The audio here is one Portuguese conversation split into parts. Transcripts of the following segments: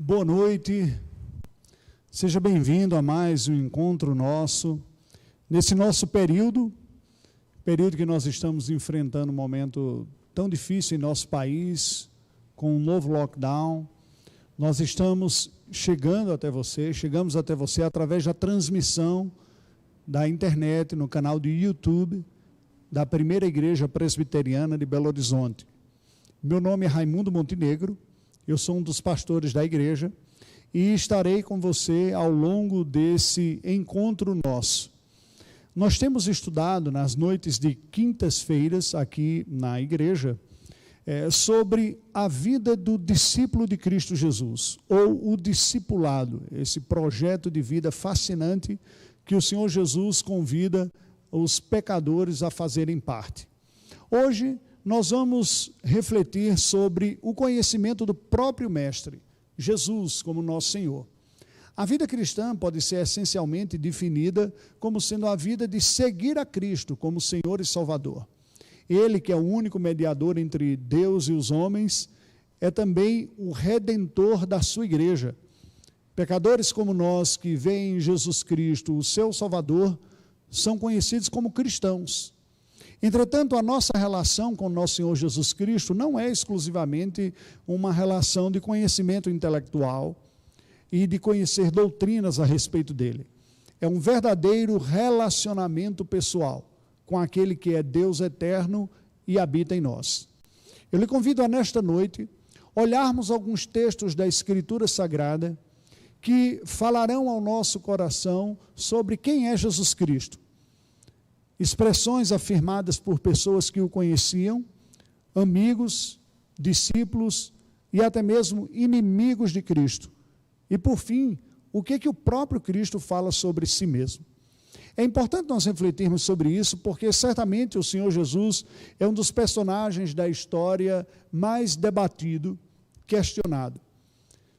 Boa noite, seja bem-vindo a mais um encontro nosso, nesse nosso período que nós estamos enfrentando um momento tão difícil em nosso país, com um novo lockdown. Nós estamos chegamos até você através da transmissão da internet, no canal do YouTube, da Primeira Igreja Presbiteriana de Belo Horizonte. Meu nome é Raimundo Montenegro, eu sou um dos pastores da igreja e estarei com você ao longo desse encontro nosso. Nós temos estudado nas noites de quintas-feiras aqui na igreja sobre a vida do discípulo de Cristo Jesus, ou o discipulado, esse projeto de vida fascinante que o Senhor Jesus convida os pecadores a fazerem parte. Hoje nós vamos refletir sobre o conhecimento do próprio Mestre, Jesus como nosso Senhor. A vida cristã pode ser essencialmente definida como sendo a vida de seguir a Cristo como Senhor e Salvador. Ele, que é o único mediador entre Deus e os homens, é também o redentor da sua igreja. Pecadores como nós, que veem em Jesus Cristo o seu Salvador, são conhecidos como cristãos. Entretanto, a nossa relação com o nosso Senhor Jesus Cristo não é exclusivamente uma relação de conhecimento intelectual e de conhecer doutrinas a respeito dele. É um verdadeiro relacionamento pessoal com aquele que é Deus eterno e habita em nós. Eu lhe convido a, nesta noite, olharmos alguns textos da Escritura Sagrada que falarão ao nosso coração sobre quem é Jesus Cristo. Expressões afirmadas por pessoas que o conheciam, amigos, discípulos e até mesmo inimigos de Cristo. E por fim, o que o próprio Cristo fala sobre si mesmo. É importante nós refletirmos sobre isso, porque certamente o Senhor Jesus é um dos personagens da história mais debatido, questionado.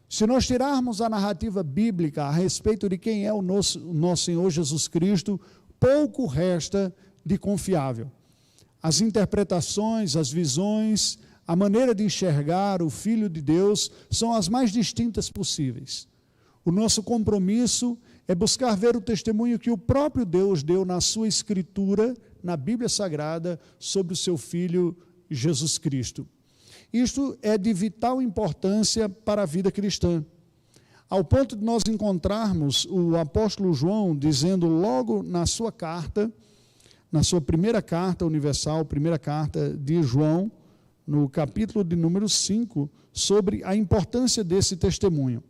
Se nós tirarmos a narrativa bíblica a respeito de quem é o nosso Senhor Jesus Cristo, pouco resta de confiável. As interpretações, as visões, a maneira de enxergar o Filho de Deus são as mais distintas possíveis. O nosso compromisso é buscar ver o testemunho que o próprio Deus deu na sua Escritura, na Bíblia Sagrada, sobre o seu Filho Jesus Cristo. Isto é de vital importância para a vida cristã, ao ponto de nós encontrarmos o apóstolo João dizendo logo na sua carta, na sua primeira carta universal, primeira carta de João, no capítulo de número 5, sobre a importância desse testemunho.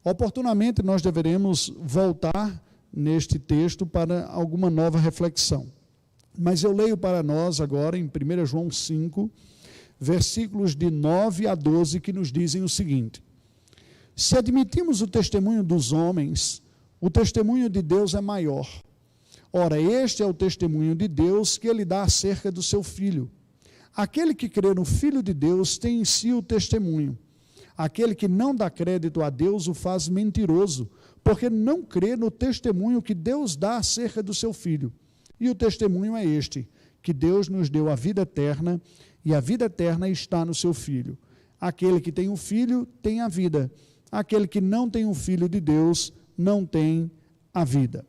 Oportunamente nós deveremos voltar neste texto para alguma nova reflexão. Mas eu leio para nós agora em 1 João 5, versículos de 9 a 12, que nos dizem o seguinte: se admitimos o testemunho dos homens, o testemunho de Deus é maior. Ora, este é o testemunho de Deus que ele dá acerca do seu Filho. Aquele que crê no Filho de Deus tem em si o testemunho. Aquele que não dá crédito a Deus o faz mentiroso, porque não crê no testemunho que Deus dá acerca do seu Filho. E o testemunho é este, que Deus nos deu a vida eterna, e a vida eterna está no seu Filho. Aquele que tem um filho tem a vida. Aquele que não tem um Filho de Deus não tem a vida.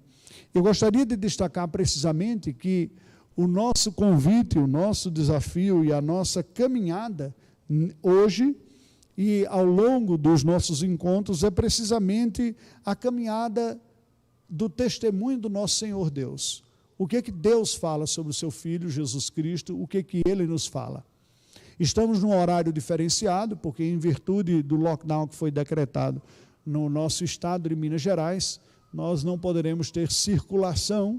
Eu gostaria de destacar precisamente que o nosso convite, o nosso desafio e a nossa caminhada hoje e ao longo dos nossos encontros é precisamente a caminhada do testemunho do nosso Senhor Deus. O que Deus fala sobre o seu Filho Jesus Cristo, o que Ele nos fala. Estamos num horário diferenciado, porque em virtude do lockdown que foi decretado no nosso estado de Minas Gerais, nós não poderemos ter circulação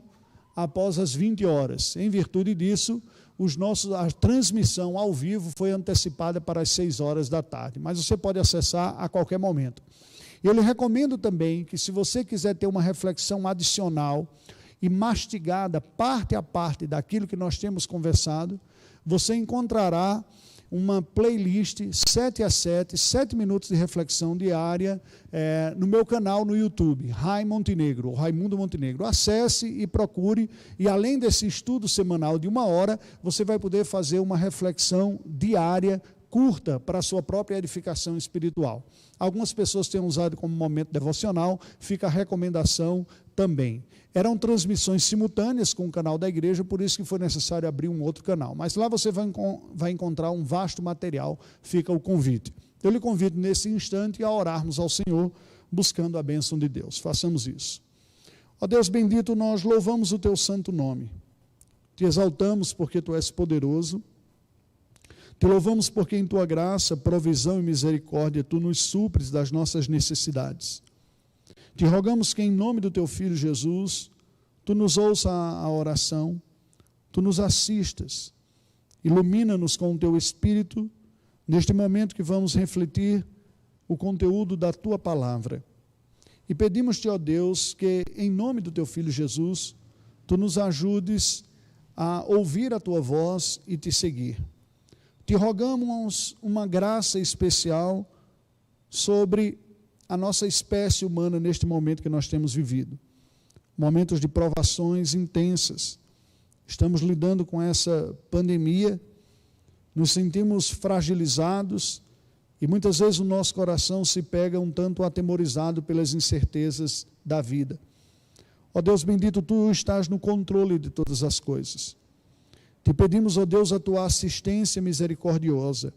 após as 20 horas. Em virtude disso, a transmissão ao vivo foi antecipada para as 6 horas da tarde, mas você pode acessar a qualquer momento. Eu lhe recomendo também que, se você quiser ter uma reflexão adicional e mastigada, parte a parte daquilo que nós temos conversado, você encontrará uma playlist 7 a 7, 7 minutos de reflexão diária no meu canal no YouTube, Raimundo Montenegro. Acesse e procure, e além desse estudo semanal de 1 hora, você vai poder fazer uma reflexão diária curta para a sua própria edificação espiritual. Algumas pessoas têm usado como momento devocional, fica a recomendação também. Eram transmissões simultâneas com o canal da igreja, por isso que foi necessário abrir um outro canal. Mas lá você vai encontrar um vasto material, fica o convite. Eu lhe convido nesse instante a orarmos ao Senhor, buscando a bênção de Deus. Façamos isso. Ó Deus bendito, nós louvamos o teu santo nome. Te exaltamos porque tu és poderoso. Te louvamos porque em tua graça, provisão e misericórdia, tu nos supres das nossas necessidades. Te rogamos que em nome do teu Filho Jesus, tu nos ouça a oração, tu nos assistas, ilumina-nos com o teu Espírito, neste momento que vamos refletir o conteúdo da tua palavra. E pedimos-te, ó Deus, que em nome do teu Filho Jesus, tu nos ajudes a ouvir a tua voz e te seguir. Te rogamos uma graça especial sobre a nossa espécie humana neste momento que nós temos vivido. Momentos de provações intensas. Estamos lidando com essa pandemia, nos sentimos fragilizados e muitas vezes o nosso coração se pega um tanto atemorizado pelas incertezas da vida. Ó Deus bendito, tu estás no controle de todas as coisas. Te pedimos, ó Deus, a tua assistência misericordiosa,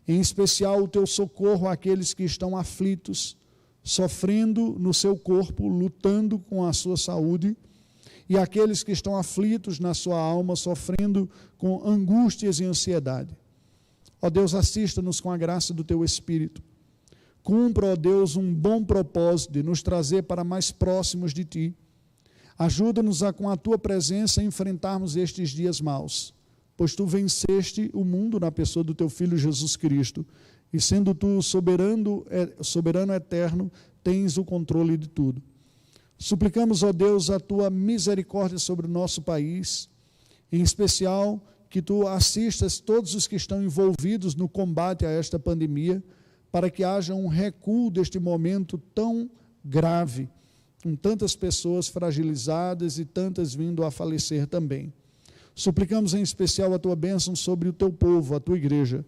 em especial o teu socorro àqueles que estão aflitos, sofrendo no seu corpo, lutando com a sua saúde, e aqueles que estão aflitos na sua alma, sofrendo com angústias e ansiedade. Ó Deus, assista-nos com a graça do teu Espírito. Cumpra, ó Deus, um bom propósito de nos trazer para mais próximos de ti. Ajuda-nos a, com a tua presença, enfrentarmos estes dias maus, pois tu venceste o mundo na pessoa do teu Filho Jesus Cristo, e sendo tu soberano eterno, tens o controle de tudo. Suplicamos, ó Deus, a tua misericórdia sobre o nosso país, em especial que tu assistas todos os que estão envolvidos no combate a esta pandemia, para que haja um recuo deste momento tão grave, com tantas pessoas fragilizadas e tantas vindo a falecer também. Suplicamos em especial a tua bênção sobre o teu povo, a tua igreja.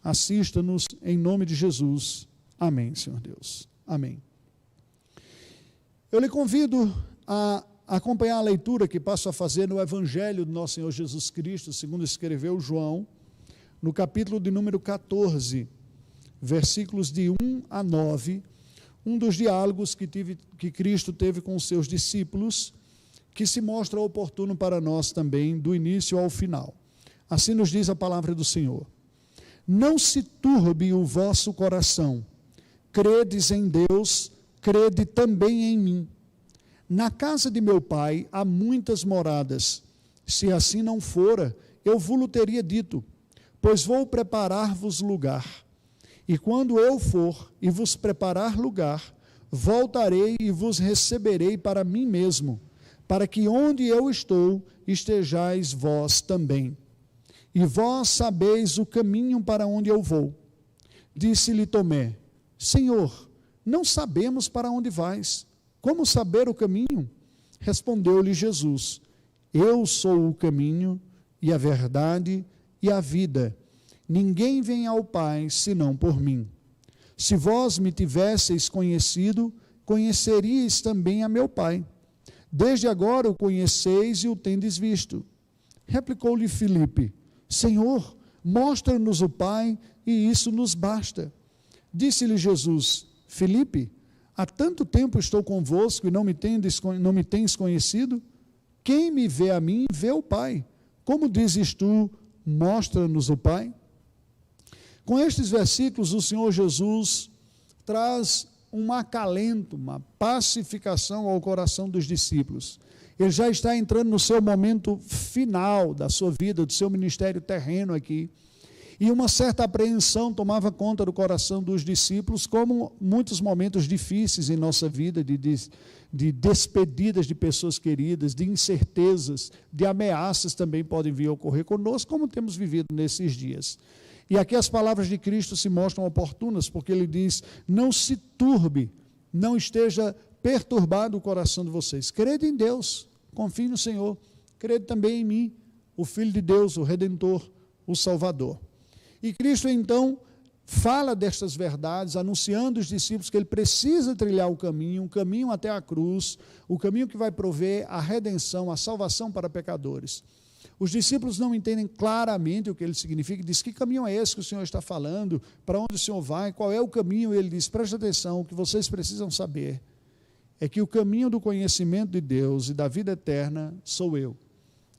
Assista-nos em nome de Jesus. Amém, Senhor Deus. Amém. Eu lhe convido a acompanhar a leitura que passo a fazer no Evangelho do nosso Senhor Jesus Cristo, segundo escreveu João, no capítulo de número 14, versículos de 1 a 9, um dos diálogos que Cristo teve com os seus discípulos, que se mostra oportuno para nós também, do início ao final. Assim nos diz a palavra do Senhor. Não se turbe o vosso coração, credes em Deus, crede também em mim. Na casa de meu pai há muitas moradas, se assim não fora, eu vos teria dito, pois vou preparar-vos lugar. E quando eu for e vos preparar lugar, voltarei e vos receberei para mim mesmo, para que onde eu estou, estejais vós também. E vós sabeis o caminho para onde eu vou. Disse-lhe Tomé, Senhor, não sabemos para onde vais. Como saber o caminho? Respondeu-lhe Jesus, eu sou o caminho e a verdade e a vida. Ninguém vem ao Pai, senão por mim. Se vós me tivesseis conhecido, conheceríeis também a meu Pai. Desde agora o conheceis e o tendes visto. Replicou-lhe Filipe, Senhor, mostra-nos o Pai, e isso nos basta. Disse-lhe Jesus, Filipe, há tanto tempo estou convosco e não me tens conhecido? Quem me vê a mim, vê o Pai. Como dizes tu, mostra-nos o Pai? Com estes versículos, o Senhor Jesus traz um acalento, uma pacificação ao coração dos discípulos. Ele já está entrando no seu momento final da sua vida, do seu ministério terreno aqui. E uma certa apreensão tomava conta do coração dos discípulos, como muitos momentos difíceis em nossa vida, de despedidas de pessoas queridas, de incertezas, de ameaças também podem vir a ocorrer conosco, como temos vivido nesses dias. E aqui as palavras de Cristo se mostram oportunas, porque ele diz, não se turbe, não esteja perturbado o coração de vocês. Crede em Deus, confie no Senhor, crede também em mim, o Filho de Deus, o Redentor, o Salvador. E Cristo, então, fala destas verdades, anunciando aos discípulos que ele precisa trilhar o caminho até a cruz, o caminho que vai prover a redenção, a salvação para pecadores. Os discípulos não entendem claramente o que ele significa, diz: que caminho é esse que o Senhor está falando? Para onde o Senhor vai? Qual é o caminho? Ele diz: preste atenção, o que vocês precisam saber é que o caminho do conhecimento de Deus e da vida eterna sou eu.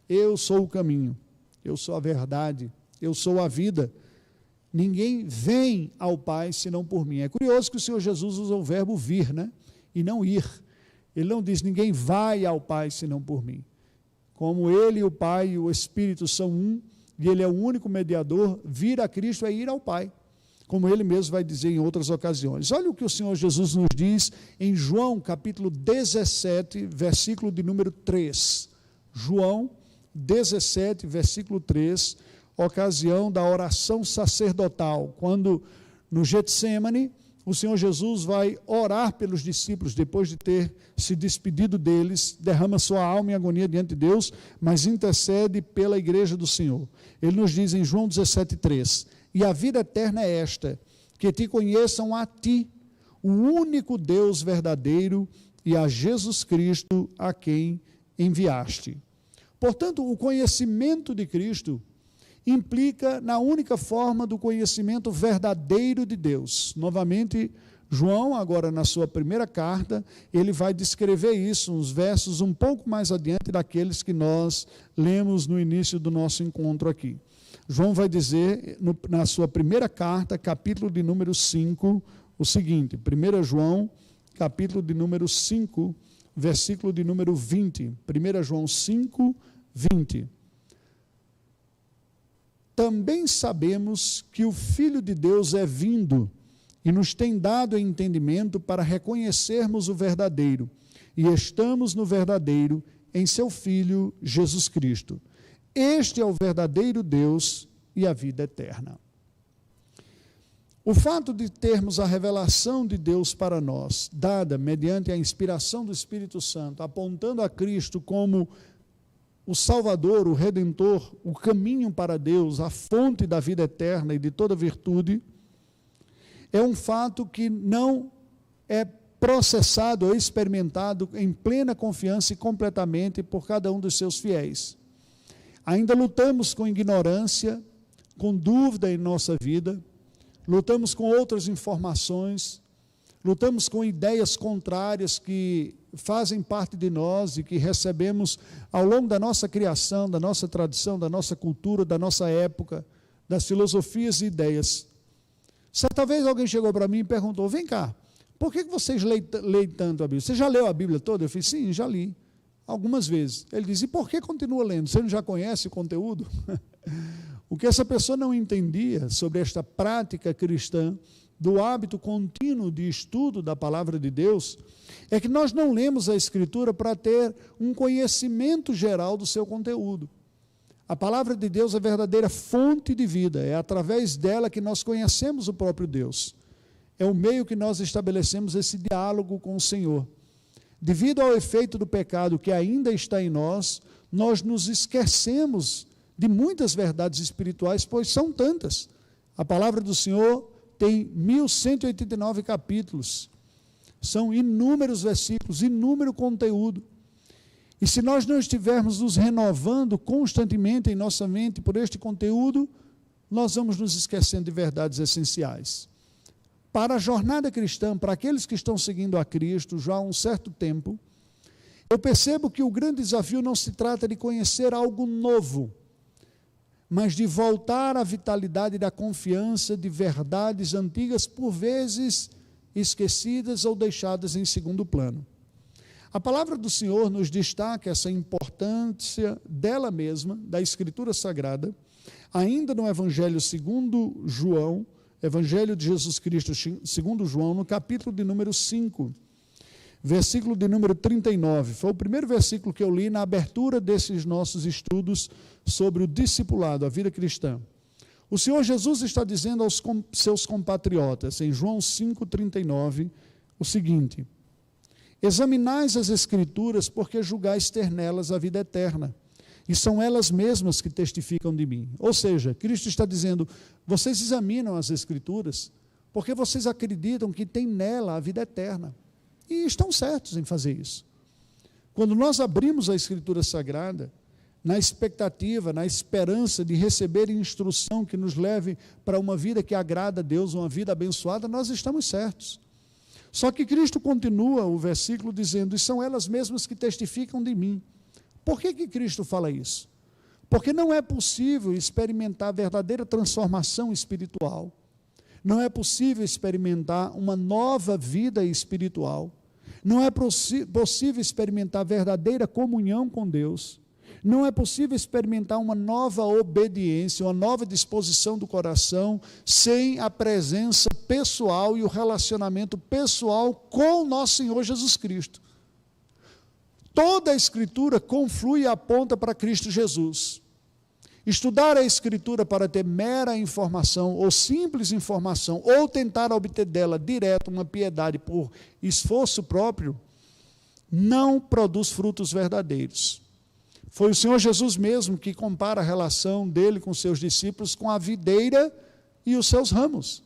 Eu sou o caminho, eu sou a verdade, eu sou a vida. Ninguém vem ao Pai senão por mim. É curioso que o Senhor Jesus usa o verbo vir, né? E não ir. Ele não diz: ninguém vai ao Pai senão por mim. Como ele, o Pai e o Espírito são um, e ele é o único mediador, vir a Cristo é ir ao Pai, como ele mesmo vai dizer em outras ocasiões. Olha o que o Senhor Jesus nos diz em João, capítulo 17, versículo de número 3. João 17, versículo 3, ocasião da oração sacerdotal, quando no Getsêmani o Senhor Jesus vai orar pelos discípulos, depois de ter se despedido deles, derrama sua alma em agonia diante de Deus, mas intercede pela igreja do Senhor. Ele nos diz em João 17,3: e a vida eterna é esta, que te conheçam a ti, o único Deus verdadeiro, e a Jesus Cristo, a quem enviaste. Portanto, o conhecimento de Cristo implica na única forma do conhecimento verdadeiro de Deus. Novamente, João, agora na sua primeira carta, ele vai descrever isso, uns versos um pouco mais adiante daqueles que nós lemos no início do nosso encontro aqui. João vai dizer, na sua primeira carta, capítulo de número 5, o seguinte: 1 João, capítulo de número 5, versículo de número 20. 1 João 5, 20. Também sabemos que o Filho de Deus é vindo e nos tem dado entendimento para reconhecermos o verdadeiro, e estamos no verdadeiro em seu Filho Jesus Cristo. Este é o verdadeiro Deus e a vida eterna. O fato de termos a revelação de Deus para nós, dada mediante a inspiração do Espírito Santo, apontando a Cristo como o Salvador, o Redentor, o caminho para Deus, a fonte da vida eterna e de toda virtude, é um fato que não é processado ou experimentado em plena confiança e completamente por cada um dos seus fiéis. Ainda lutamos com ignorância, com dúvida em nossa vida, lutamos com outras informações, lutamos com ideias contrárias que fazem parte de nós e que recebemos ao longo da nossa criação, da nossa tradição, da nossa cultura, da nossa época, das filosofias e ideias. Certa vez alguém chegou para mim e perguntou: vem cá, por que vocês leem tanto a Bíblia? Você já leu a Bíblia toda? Eu falei: sim, já li, algumas vezes. Ele disse: e por que continua lendo? Você não já conhece o conteúdo? O que essa pessoa não entendia sobre esta prática cristã, do hábito contínuo de estudo da palavra de Deus, é que nós não lemos a Escritura para ter um conhecimento geral do seu conteúdo. A palavra de Deus é a verdadeira fonte de vida, é através dela que nós conhecemos o próprio Deus. É o meio que nós estabelecemos esse diálogo com o Senhor. Devido ao efeito do pecado que ainda está em nós, nós nos esquecemos de muitas verdades espirituais, pois são tantas. A palavra do Senhor tem 1189 capítulos, são inúmeros versículos, inúmero conteúdo. E se nós não estivermos nos renovando constantemente em nossa mente por este conteúdo, nós vamos nos esquecendo de verdades essenciais. Para a jornada cristã, para aqueles que estão seguindo a Cristo já há um certo tempo, eu percebo que o grande desafio não se trata de conhecer algo novo, mas de voltar à vitalidade da confiança de verdades antigas, por vezes esquecidas ou deixadas em segundo plano. A palavra do Senhor nos destaca essa importância dela mesma, da Escritura Sagrada, ainda no Evangelho segundo João, Evangelho de Jesus Cristo segundo João, no capítulo de número 5, versículo de número 39. Foi o primeiro versículo que eu li na abertura desses nossos estudos sobre o discipulado, a vida cristã. O Senhor Jesus está dizendo aos seus compatriotas, em João 5,39, o seguinte: examinais as Escrituras, porque julgais ter nelas a vida eterna, e são elas mesmas que testificam de mim. Ou seja, Cristo está dizendo, vocês examinam as Escrituras, porque vocês acreditam que tem nela a vida eterna. E estão certos em fazer isso. Quando nós abrimos a Escritura Sagrada, na expectativa, na esperança de receber instrução que nos leve para uma vida que agrada a Deus, uma vida abençoada, nós estamos certos. Só que Cristo continua o versículo dizendo, e são elas mesmas que testificam de mim. Por que Cristo fala isso? Porque não é possível experimentar verdadeira transformação espiritual. Não é possível experimentar uma nova vida espiritual. Não é possível experimentar verdadeira comunhão com Deus. Não é possível experimentar uma nova obediência, uma nova disposição do coração, sem a presença pessoal e o relacionamento pessoal com o nosso Senhor Jesus Cristo. Toda a Escritura conflui e aponta para Cristo Jesus. Estudar a Escritura para ter mera informação ou simples informação, ou tentar obter dela direto uma piedade por esforço próprio, não produz frutos verdadeiros. Foi o Senhor Jesus mesmo que compara a relação dele com seus discípulos com a videira e os seus ramos.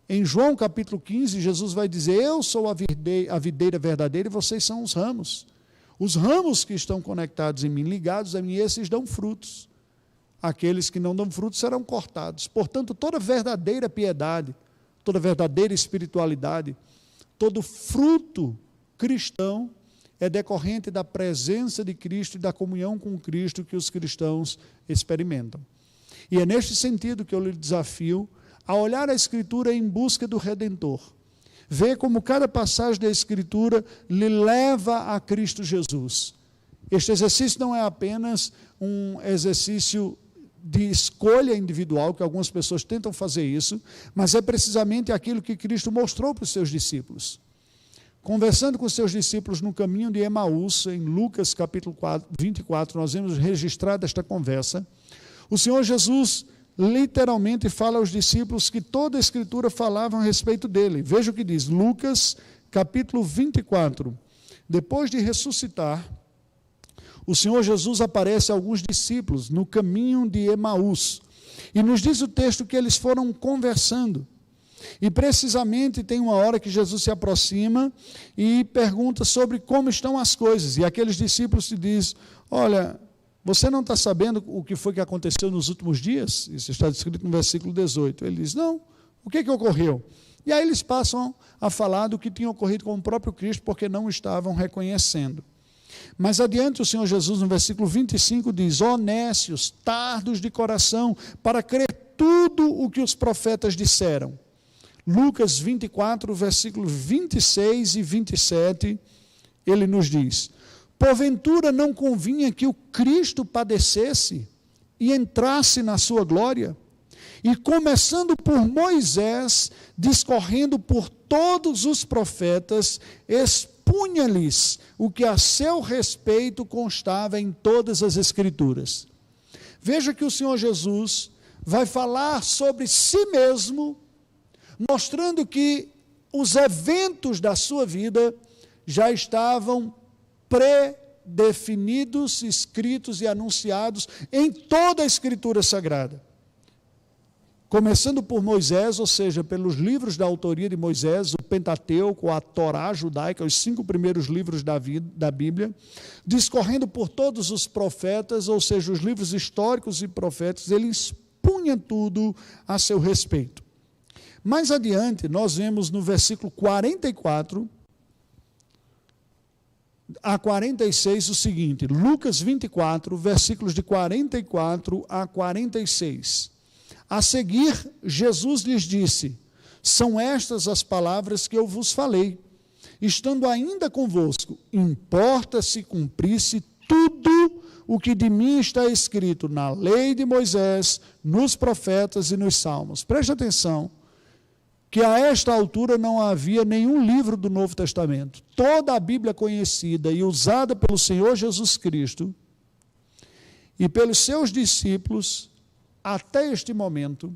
Em João capítulo 15, Jesus vai dizer, eu sou a videira verdadeira e vocês são os ramos. Os ramos que estão conectados em mim, ligados a mim, esses dão frutos. Aqueles que não dão frutos serão cortados. Portanto, toda verdadeira piedade, toda verdadeira espiritualidade, todo fruto cristão é decorrente da presença de Cristo e da comunhão com Cristo que os cristãos experimentam. E é neste sentido que eu lhe desafio a olhar a Escritura em busca do Redentor. Ver como cada passagem da Escritura lhe leva a Cristo Jesus. Este exercício não é apenas um exercício de escolha individual, que algumas pessoas tentam fazer isso, mas é precisamente aquilo que Cristo mostrou para os seus discípulos. Conversando com os seus discípulos no caminho de Emaús, em Lucas capítulo 24, nós vemos registrada esta conversa, o Senhor Jesus literalmente fala aos discípulos que toda a Escritura falava a respeito dele. Veja o que diz, Lucas capítulo 24, depois de ressuscitar, o Senhor Jesus aparece a alguns discípulos no caminho de Emaús, e nos diz o texto que eles foram conversando, e precisamente tem uma hora que Jesus se aproxima e pergunta sobre como estão as coisas, e aqueles discípulos se dizem, olha, você não está sabendo o que foi que aconteceu nos últimos dias? Isso está descrito no versículo 18, ele diz, não, o que ocorreu? E aí eles passam a falar do que tinha ocorrido com o próprio Cristo, porque não estavam reconhecendo. Mas adiante o Senhor Jesus, no versículo 25, diz, ó nécios, tardos de coração, para crer tudo o que os profetas disseram. Lucas 24, versículos 26 e 27, ele nos diz, porventura não convinha que o Cristo padecesse e entrasse na sua glória? E começando por Moisés, discorrendo por todos os profetas, expunha-lhes o que a seu respeito constava em todas as Escrituras. Veja que o Senhor Jesus vai falar sobre si mesmo, mostrando que os eventos da sua vida já estavam predefinidos, escritos e anunciados em toda a Escritura Sagrada. Começando por Moisés, ou seja, pelos livros da autoria de Moisés, o Pentateuco, a Torá judaica, os 5 primeiros livros da Bíblia, discorrendo por todos os profetas, ou seja, os livros históricos e proféticos, ele expunha tudo a seu respeito. Mais adiante, nós vemos no versículo 44 a 46 o seguinte, Lucas 24, versículos de 44 a 46. A seguir, Jesus lhes disse, são estas as palavras que eu vos falei, estando ainda convosco, importa se cumprisse tudo o que de mim está escrito na lei de Moisés, nos profetas e nos salmos. Preste atenção, que a esta altura não havia nenhum livro do Novo Testamento. Toda a Bíblia conhecida e usada pelo Senhor Jesus Cristo e pelos seus discípulos, até este momento,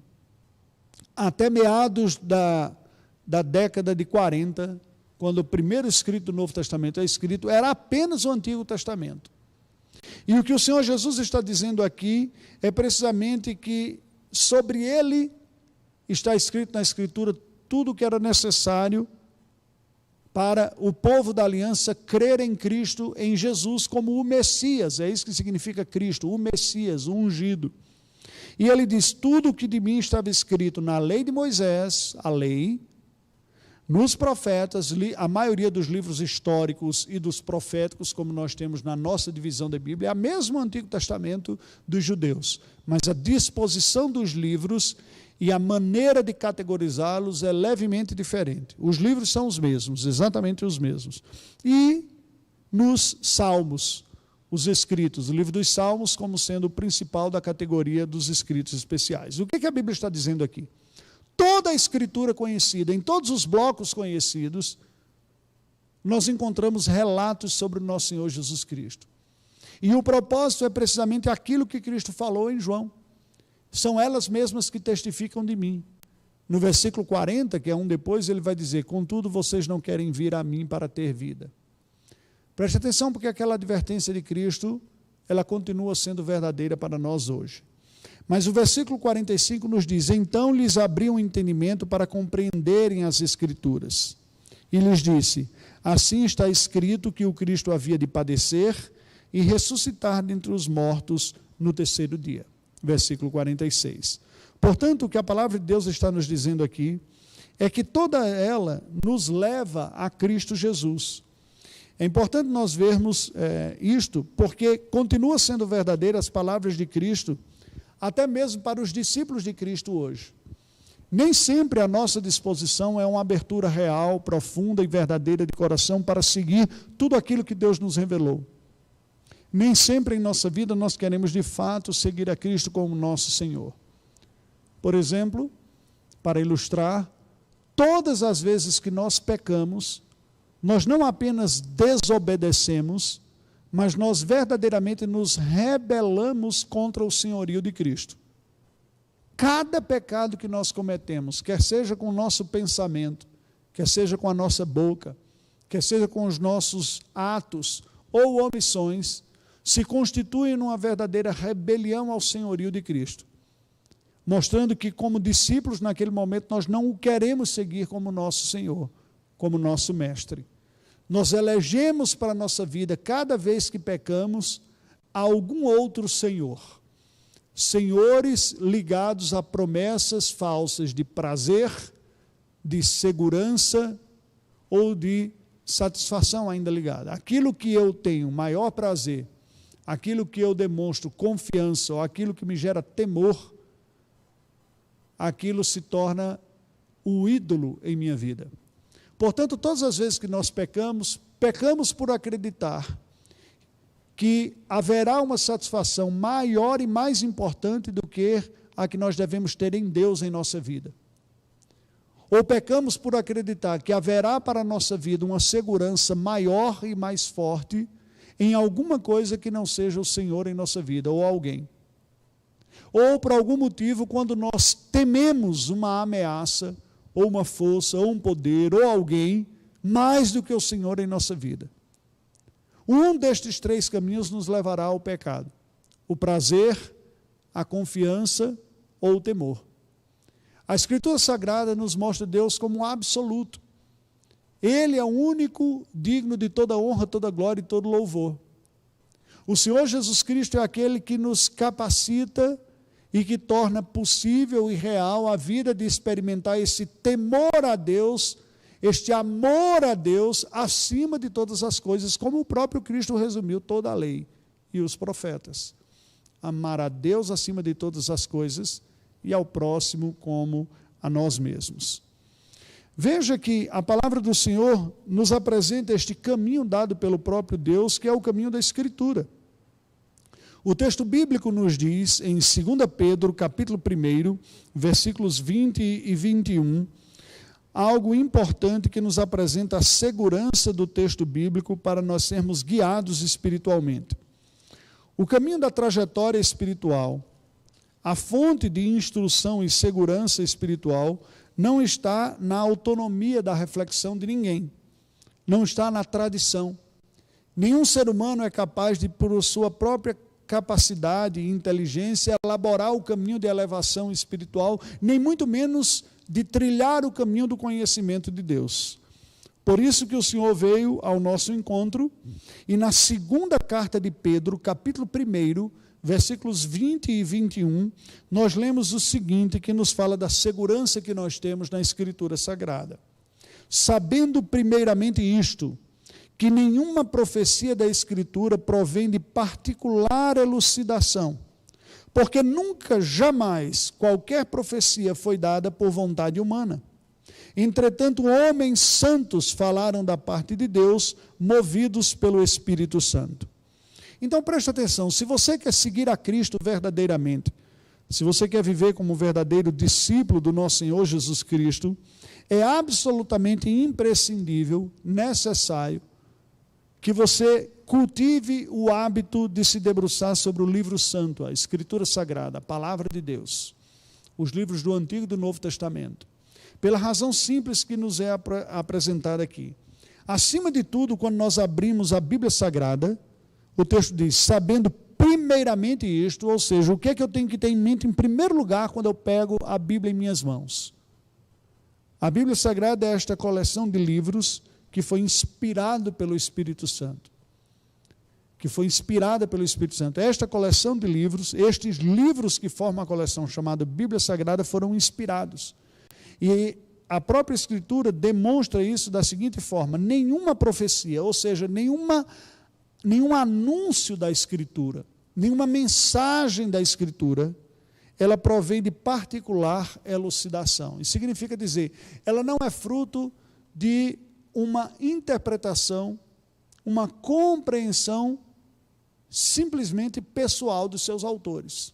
até meados da década de 40, quando o primeiro escrito do Novo Testamento é escrito, era apenas o Antigo Testamento. E o que o Senhor Jesus está dizendo aqui é precisamente que sobre ele está escrito na Escritura tudo o que era necessário para o povo da aliança crer em Cristo, em Jesus, como o Messias. É isso que significa Cristo, o Messias, o ungido. E ele diz, tudo o que de mim estava escrito na lei de Moisés, a lei, nos profetas, a maioria dos livros históricos e dos proféticos, como nós temos na nossa divisão da Bíblia, é a mesma Antigo Testamento dos judeus, mas a disposição dos livros e a maneira de categorizá-los é levemente diferente. Os livros são os mesmos, exatamente os mesmos. E nos Salmos, os escritos, o livro dos Salmos como sendo o principal da categoria dos escritos especiais. O que a Bíblia está dizendo aqui? Toda a Escritura conhecida, em todos os blocos conhecidos, nós encontramos relatos sobre o nosso Senhor Jesus Cristo. E o propósito é precisamente aquilo que Cristo falou em João. São elas mesmas que testificam de mim. No versículo 40, que é um depois, ele vai dizer, contudo vocês não querem vir a mim para ter vida. Preste atenção, porque aquela advertência de Cristo, ela continua sendo verdadeira para nós hoje. Mas o versículo 45 nos diz, então lhes abriu um entendimento para compreenderem as Escrituras. E lhes disse, assim está escrito que o Cristo havia de padecer e ressuscitar dentre os mortos no terceiro dia. Versículo 46. Portanto, o que a palavra de Deus está nos dizendo aqui é que toda ela nos leva a Cristo Jesus. É importante nós vermos isto, porque continua sendo verdadeira as palavras de Cristo, até mesmo para os discípulos de Cristo hoje. Nem sempre a nossa disposição é uma abertura real, profunda e verdadeira de coração para seguir tudo aquilo que Deus nos revelou. Nem sempre em nossa vida nós queremos de fato seguir a Cristo como nosso Senhor. Por exemplo, para ilustrar, todas as vezes que nós pecamos, nós não apenas desobedecemos, mas nós verdadeiramente nos rebelamos contra o senhorio de Cristo. Cada pecado que nós cometemos, quer seja com o nosso pensamento, quer seja com a nossa boca, quer seja com os nossos atos ou omissões, se constitui numa verdadeira rebelião ao senhorio de Cristo, mostrando que como discípulos naquele momento nós não o queremos seguir como nosso Senhor, como nosso Mestre. Nós elegemos para a nossa vida, cada vez que pecamos, algum outro senhor. Senhores ligados a promessas falsas de prazer, de segurança ou de satisfação ainda ligada. Aquilo que eu tenho maior prazer, aquilo que eu demonstro confiança ou aquilo que me gera temor, aquilo se torna o ídolo em minha vida. Portanto, todas as vezes que nós pecamos, pecamos por acreditar que haverá uma satisfação maior e mais importante do que a que nós devemos ter em Deus em nossa vida. Ou pecamos por acreditar que haverá para a nossa vida uma segurança maior e mais forte em alguma coisa que não seja o Senhor em nossa vida, ou alguém. Ou por algum motivo, quando nós tememos uma ameaça, ou uma força, ou um poder, ou alguém, mais do que o Senhor em nossa vida. Um destes três caminhos nos levará ao pecado: o prazer, a confiança ou o temor. A Escritura Sagrada nos mostra Deus como um absoluto. Ele é o único digno de toda honra, toda glória e todo louvor. O Senhor Jesus Cristo é aquele que nos capacita e que torna possível e real a vida de experimentar esse temor a Deus, este amor a Deus acima de todas as coisas, como o próprio Cristo resumiu toda a lei e os profetas. Amar a Deus acima de todas as coisas e ao próximo como a nós mesmos. Veja que a palavra do Senhor nos apresenta este caminho dado pelo próprio Deus, que é o caminho da Escritura. O texto bíblico nos diz, em 2 Pedro, capítulo 1, versículos 20 e 21, algo importante que nos apresenta a segurança do texto bíblico para nós sermos guiados espiritualmente. O caminho da trajetória espiritual, a fonte de instrução e segurança espiritual, não está na autonomia da reflexão de ninguém, não está na tradição. Nenhum ser humano é capaz de, por sua própria capacidade e inteligência, elaborar o caminho de elevação espiritual, nem muito menos de trilhar o caminho do conhecimento de Deus. Por isso que o Senhor veio ao nosso encontro, e na segunda carta de Pedro, capítulo 1, versículos 20 e 21, nós lemos o seguinte, que nos fala da segurança que nós temos na Escritura Sagrada. Sabendo primeiramente isto, que nenhuma profecia da Escritura provém de particular elucidação, porque nunca, jamais, qualquer profecia foi dada por vontade humana. Entretanto, homens santos falaram da parte de Deus, movidos pelo Espírito Santo. Então, preste atenção, se você quer seguir a Cristo verdadeiramente, se você quer viver como um verdadeiro discípulo do nosso Senhor Jesus Cristo, é absolutamente imprescindível, necessário, que você cultive o hábito de se debruçar sobre o livro santo, a Escritura Sagrada, a Palavra de Deus, os livros do Antigo e do Novo Testamento, pela razão simples que nos é apresentada aqui. Acima de tudo, quando nós abrimos a Bíblia Sagrada, o texto diz, sabendo primeiramente isto, ou seja, o que é que eu tenho que ter em mente em primeiro lugar quando eu pego a Bíblia em minhas mãos? A Bíblia Sagrada é esta coleção de livros que foi inspirado pelo Espírito Santo. Que foi inspirada pelo Espírito Santo. Esta coleção de livros, estes livros que formam a coleção chamada Bíblia Sagrada, foram inspirados. E a própria Escritura demonstra isso da seguinte forma: nenhuma profecia, ou seja, nenhum anúncio da Escritura, nenhuma mensagem da Escritura, ela provém de particular elucidação. Isso significa dizer, ela não é fruto de uma interpretação, uma compreensão simplesmente pessoal dos seus autores.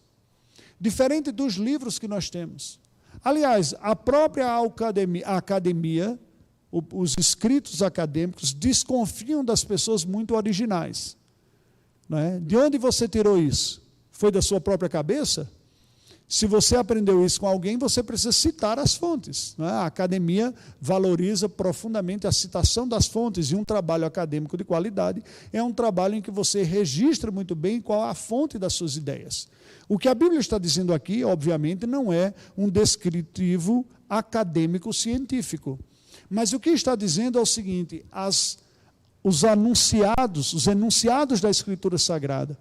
Diferente dos livros que nós temos. Aliás, a própria academia, os escritos acadêmicos, desconfiam das pessoas muito originais. Não é? De onde você tirou isso? Foi da sua própria cabeça? Se você aprendeu isso com alguém, você precisa citar as fontes. Não é? A academia valoriza profundamente a citação das fontes, e um trabalho acadêmico de qualidade é um trabalho em que você registra muito bem qual a fonte das suas ideias. O que a Bíblia está dizendo aqui, obviamente, não é um descritivo acadêmico científico. Mas o que está dizendo é o seguinte: os enunciados da Escritura Sagrada,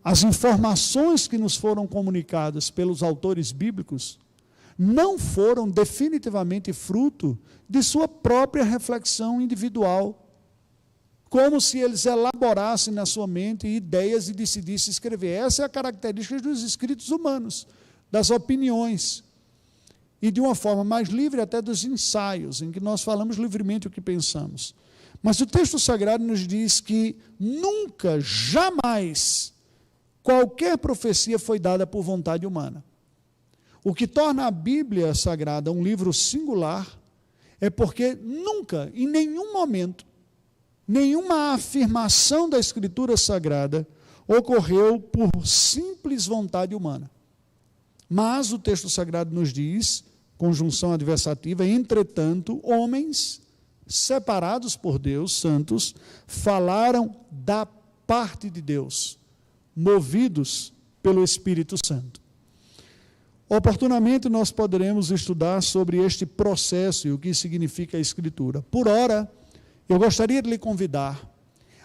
as informações que nos foram comunicadas pelos autores bíblicos, não foram definitivamente fruto de sua própria reflexão individual, como se eles elaborassem na sua mente ideias e decidissem escrever. Essa é a característica dos escritos humanos, das opiniões, e de uma forma mais livre até dos ensaios, em que nós falamos livremente o que pensamos. Mas o texto sagrado nos diz que nunca, jamais, qualquer profecia foi dada por vontade humana. O que torna a Bíblia Sagrada um livro singular é porque nunca, em nenhum momento, nenhuma afirmação da Escritura Sagrada ocorreu por simples vontade humana. Mas o texto sagrado nos diz, conjunção adversativa, entretanto, homens separados por Deus, santos, falaram da parte de Deus, movidos pelo Espírito Santo. Oportunamente nós poderemos estudar sobre este processo e o que significa a Escritura. Por ora, eu gostaria de lhe convidar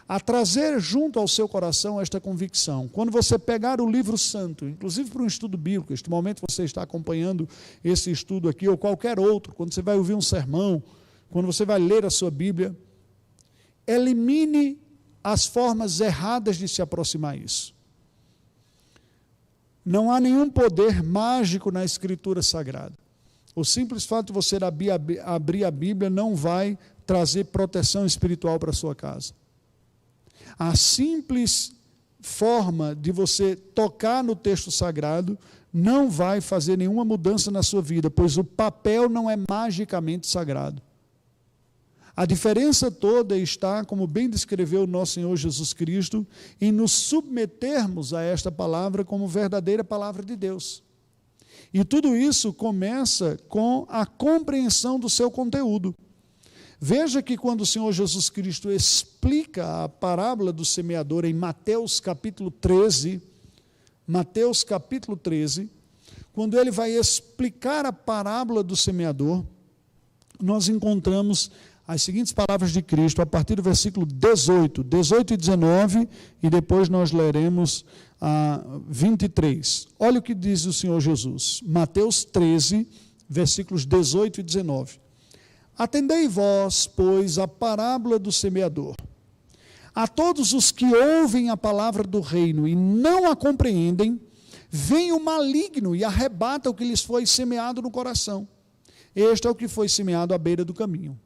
a trazer junto ao seu coração esta convicção. Quando você pegar o livro santo, inclusive para um estudo bíblico, este momento você está acompanhando esse estudo aqui, ou qualquer outro, quando você vai ouvir um sermão, quando você vai ler a sua Bíblia, elimine as formas erradas de se aproximar a isso. Não há nenhum poder mágico na Escritura Sagrada. O simples fato de você abrir a Bíblia não vai trazer proteção espiritual para a sua casa. A simples forma de você tocar no texto sagrado não vai fazer nenhuma mudança na sua vida, pois o papel não é magicamente sagrado. A diferença toda está, como bem descreveu o nosso Senhor Jesus Cristo, em nos submetermos a esta palavra como verdadeira palavra de Deus. E tudo isso começa com a compreensão do seu conteúdo. Veja que quando o Senhor Jesus Cristo explica a parábola do semeador em Mateus capítulo 13, quando ele vai explicar a parábola do semeador, nós encontramos as seguintes palavras de Cristo, a partir do versículo 18 e 19, e depois nós leremos a 23. Olha o que diz o Senhor Jesus, Mateus 13, versículos 18 e 19. Atendei vós, pois, a parábola do semeador. A todos os que ouvem a palavra do reino e não a compreendem, vem o maligno e arrebata o que lhes foi semeado no coração. Este é o que foi semeado à beira do caminho.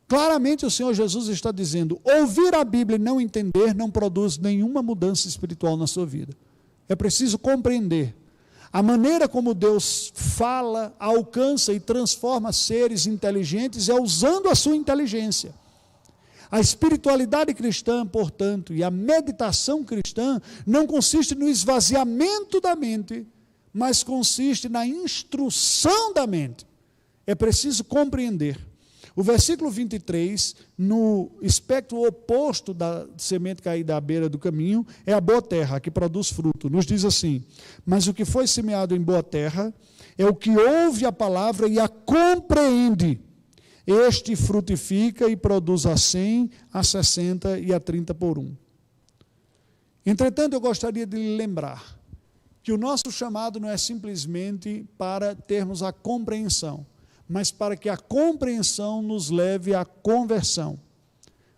Claramente o Senhor Jesus está dizendo, ouvir a Bíblia e não entender não produz nenhuma mudança espiritual na sua vida. É preciso compreender. A maneira como Deus fala, alcança e transforma seres inteligentes é usando a sua inteligência. A espiritualidade cristã, portanto, e a meditação cristã não consiste no esvaziamento da mente, mas consiste na instrução da mente. É preciso compreender. O versículo 23, no espectro oposto da semente caída à beira do caminho, é a boa terra, que produz fruto. Nos diz assim, mas o que foi semeado em boa terra é o que ouve a palavra e a compreende. Este frutifica e produz a 100, a 60 e a 30 por 1. Entretanto, eu gostaria de lhe lembrar que o nosso chamado não é simplesmente para termos a compreensão, mas para que a compreensão nos leve à conversão,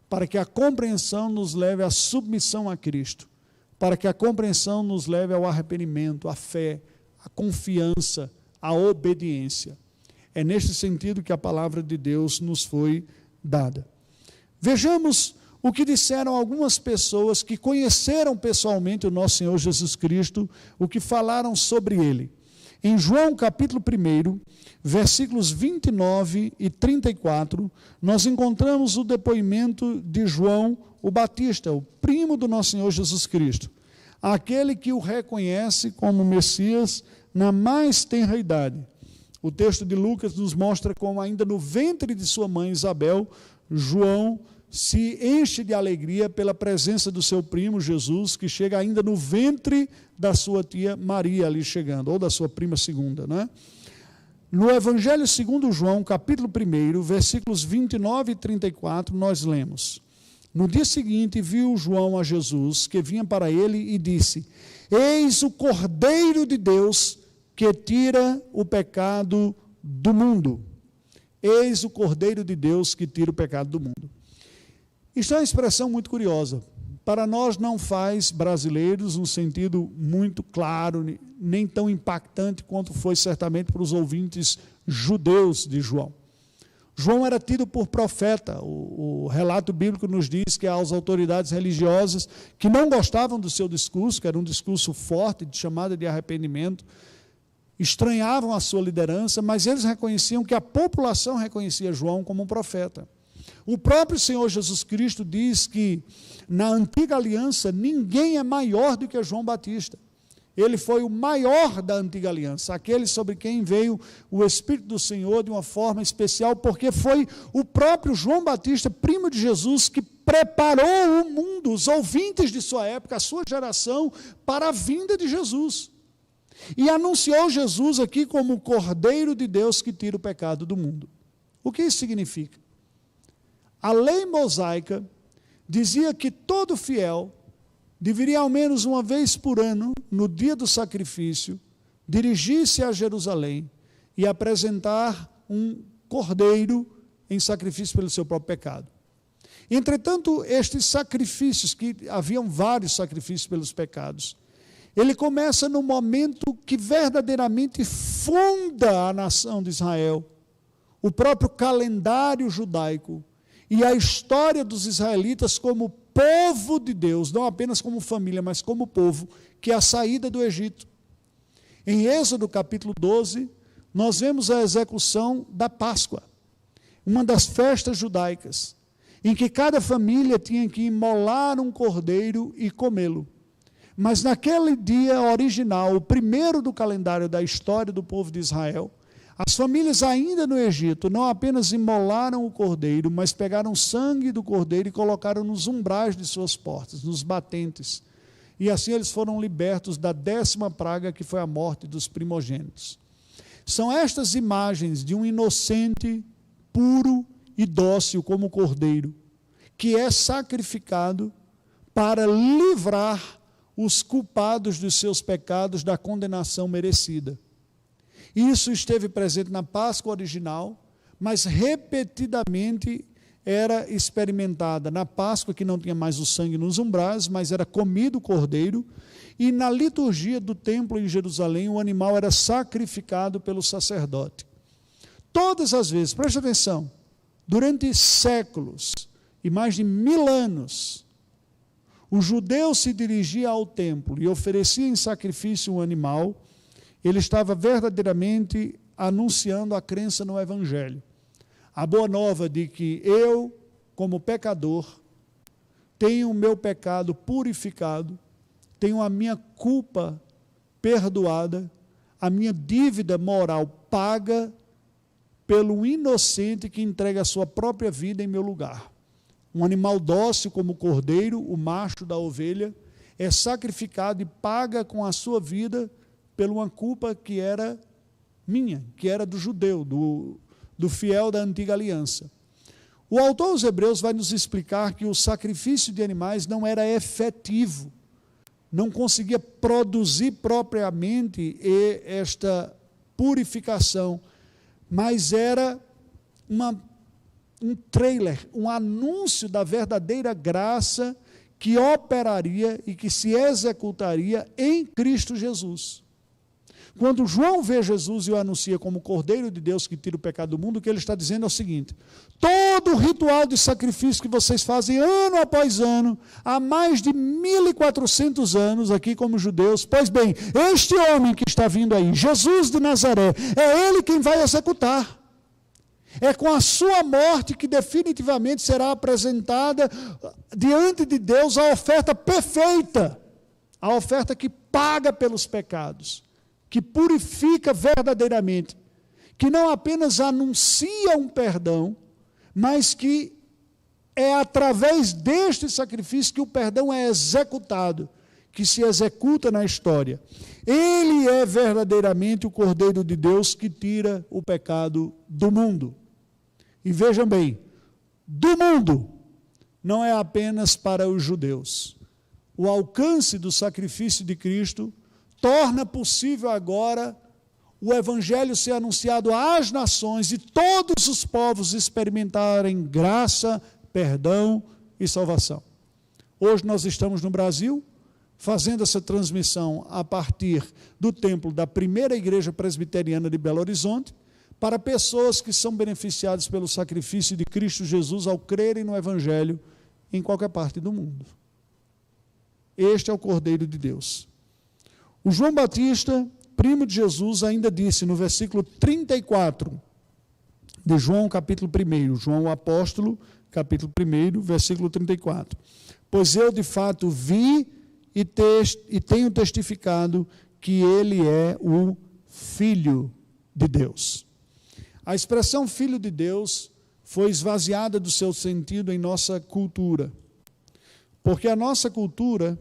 para que a compreensão nos leve à submissão a Cristo, para que a compreensão nos leve ao arrependimento, à fé, à confiança, à obediência. É neste sentido que a palavra de Deus nos foi dada. Vejamos o que disseram algumas pessoas que conheceram pessoalmente o nosso Senhor Jesus Cristo, o que falaram sobre ele. Em João capítulo 1, versículos 29 e 34, nós encontramos o depoimento de João o Batista, o primo do nosso Senhor Jesus Cristo, aquele que o reconhece como Messias na mais tenra idade. O texto de Lucas nos mostra como ainda no ventre de sua mãe Isabel, João se enche de alegria pela presença do seu primo Jesus, que chega ainda no ventre da sua tia Maria ali chegando, ou da sua prima segunda, né? No Evangelho segundo João, capítulo 1, versículos 29 e 34, nós lemos: no dia seguinte viu João a Jesus, que vinha para ele, e disse: eis o Cordeiro de Deus, que tira o pecado do mundo. Eis o Cordeiro de Deus, que tira o pecado do mundo. Isto é uma expressão muito curiosa. Para nós não faz, brasileiros, um sentido muito claro, nem tão impactante quanto foi certamente para os ouvintes judeus de João. João era tido por profeta. O relato bíblico nos diz que as autoridades religiosas que não gostavam do seu discurso, que era um discurso forte, de chamada de arrependimento, estranhavam a sua liderança, mas eles reconheciam que a população reconhecia João como um profeta. O próprio Senhor Jesus Cristo diz que na antiga aliança ninguém é maior do que João Batista. Ele foi o maior da antiga aliança, aquele sobre quem veio o Espírito do Senhor de uma forma especial, porque foi o próprio João Batista, primo de Jesus, que preparou o mundo, os ouvintes de sua época, a sua geração, para a vinda de Jesus. E anunciou Jesus aqui como o Cordeiro de Deus que tira o pecado do mundo. O que isso significa? A lei mosaica dizia que todo fiel deveria, ao menos uma vez por ano, no dia do sacrifício, dirigir-se a Jerusalém e apresentar um cordeiro em sacrifício pelo seu próprio pecado. Entretanto, estes sacrifícios, que haviam vários sacrifícios pelos pecados, ele começa no momento que verdadeiramente funda a nação de Israel, o próprio calendário judaico, e a história dos israelitas como povo de Deus, não apenas como família, mas como povo, que é a saída do Egito. Em Êxodo capítulo 12, nós vemos a execução da Páscoa, uma das festas judaicas, em que cada família tinha que imolar um cordeiro e comê-lo. Mas naquele dia original, o primeiro do calendário da história do povo de Israel, As famílias ainda no Egito não apenas imolaram o cordeiro, mas pegaram o sangue do cordeiro e colocaram nos umbrais de suas portas, nos batentes. E assim eles foram libertos da 10ª praga, que foi a morte dos primogênitos. São estas imagens de um inocente, puro e dócil como o cordeiro, que é sacrificado para livrar os culpados dos seus pecados da condenação merecida. Isso esteve presente na Páscoa original, mas repetidamente era experimentada na Páscoa, que não tinha mais o sangue nos umbrais, mas era comido o cordeiro, e na liturgia do templo em Jerusalém, o animal era sacrificado pelo sacerdote. Todas as vezes, preste atenção, durante séculos e mais de 1000 anos, o judeu se dirigia ao templo e oferecia em sacrifício um animal. Ele estava verdadeiramente anunciando a crença no Evangelho. A boa nova de que eu, como pecador, tenho o meu pecado purificado, tenho a minha culpa perdoada, a minha dívida moral paga pelo inocente que entrega a sua própria vida em meu lugar. Um animal dócil como o cordeiro, o macho da ovelha, é sacrificado e paga com a sua vida por uma culpa que era minha, que era do judeu, do fiel da antiga aliança. O autor aos Hebreus vai nos explicar que o sacrifício de animais não era efetivo, não conseguia produzir propriamente esta purificação, mas era um trailer, um anúncio da verdadeira graça que operaria e que se executaria em Cristo Jesus. Quando João vê Jesus e o anuncia como o Cordeiro de Deus que tira o pecado do mundo, o que ele está dizendo é o seguinte: todo o ritual de sacrifício que vocês fazem ano após ano, há mais de 1400 anos aqui como judeus, pois bem, este homem que está vindo aí, Jesus de Nazaré, é ele quem vai executar. É com a sua morte que definitivamente será apresentada diante de Deus a oferta perfeita, a oferta que paga pelos pecados, que purifica verdadeiramente, que não apenas anuncia um perdão, mas que é através deste sacrifício que o perdão é executado, que se executa na história. Ele é verdadeiramente o Cordeiro de Deus que tira o pecado do mundo. E vejam bem, do mundo, não é apenas para os judeus. O alcance do sacrifício de Cristo torna possível agora o Evangelho ser anunciado às nações e todos os povos experimentarem graça, perdão e salvação. Hoje nós estamos no Brasil, fazendo essa transmissão a partir do templo da primeira igreja presbiteriana de Belo Horizonte, para pessoas que são beneficiadas pelo sacrifício de Cristo Jesus ao crerem no Evangelho em qualquer parte do mundo. Este é o Cordeiro de Deus. O João Batista, primo de Jesus, ainda disse no versículo 34 de João, capítulo 1, João o apóstolo, capítulo 1, versículo 34. Pois eu de fato vi e tenho testificado que ele é o Filho de Deus. A expressão Filho de Deus foi esvaziada do seu sentido em nossa cultura, porque a nossa cultura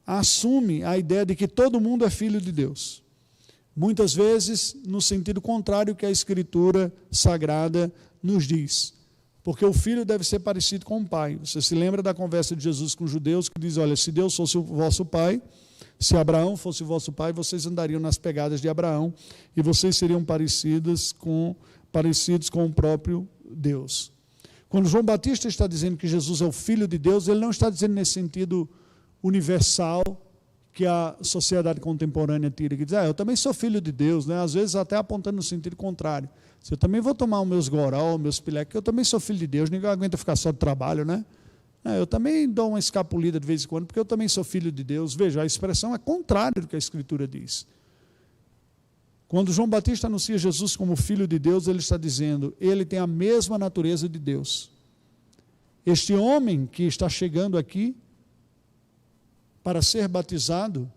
assume a ideia de que todo mundo é filho de Deus. Muitas vezes, no sentido contrário que a Escritura Sagrada nos diz. Porque o filho deve ser parecido com o pai. Você se lembra da conversa de Jesus com os judeus, que diz, olha, se Deus fosse o vosso pai, se Abraão fosse o vosso pai, vocês andariam nas pegadas de Abraão, e vocês seriam parecidos com o próprio Deus. Quando João Batista está dizendo que Jesus é o Filho de Deus, ele não está dizendo nesse sentido universal que a sociedade contemporânea tira, que diz, eu também sou filho de Deus, né? Às vezes até apontando no sentido contrário. Eu também vou tomar os meus goró, meus pileques, que eu também sou filho de Deus, ninguém aguenta ficar só de trabalho, né? Eu também dou uma escapulida de vez em quando, porque eu também sou filho de Deus. Veja, a expressão é contrária do que a Escritura diz. Quando João Batista anuncia Jesus como Filho de Deus, ele está dizendo, ele tem a mesma natureza de Deus. Este homem que está chegando aqui, para ser batizado,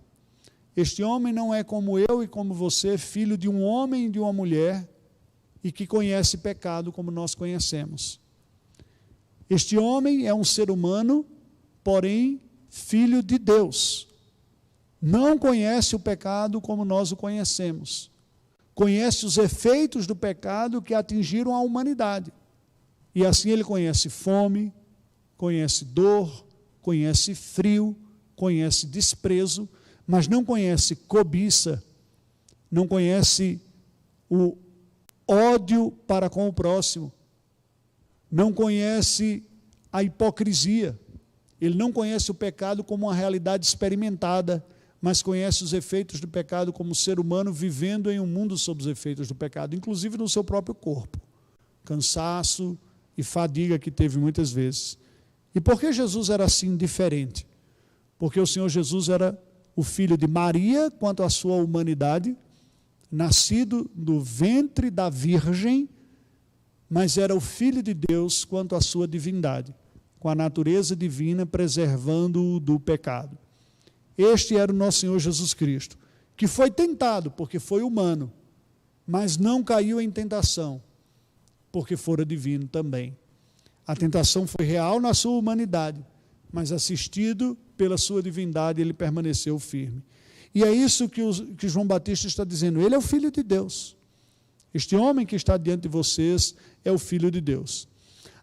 Este homem não é como eu e como você, filho de um homem e de uma mulher, e que conhece pecado como nós conhecemos. Este homem é um ser humano, porém, filho de Deus. Não conhece o pecado como nós o conhecemos. Conhece os efeitos do pecado que atingiram a humanidade. E assim ele conhece fome, conhece dor, conhece frio, conhece desprezo, mas não conhece cobiça, não conhece o ódio para com o próximo, não conhece a hipocrisia. Ele não conhece o pecado como uma realidade experimentada, mas conhece os efeitos do pecado como ser humano vivendo em um mundo sob os efeitos do pecado, inclusive no seu próprio corpo. Cansaço e fadiga que teve muitas vezes. E por que Jesus era assim diferente? Porque o Senhor Jesus era o filho de Maria quanto à sua humanidade, nascido do ventre da Virgem, mas era o Filho de Deus quanto à sua divindade, com a natureza divina preservando-o do pecado. Este era o nosso Senhor Jesus Cristo, que foi tentado porque foi humano, mas não caiu em tentação, porque fora divino também. A tentação foi real na sua humanidade, mas assistido pela sua divindade, ele permaneceu firme. E é isso que João Batista está dizendo. Ele é o Filho de Deus. Este homem que está diante de vocês é o Filho de Deus.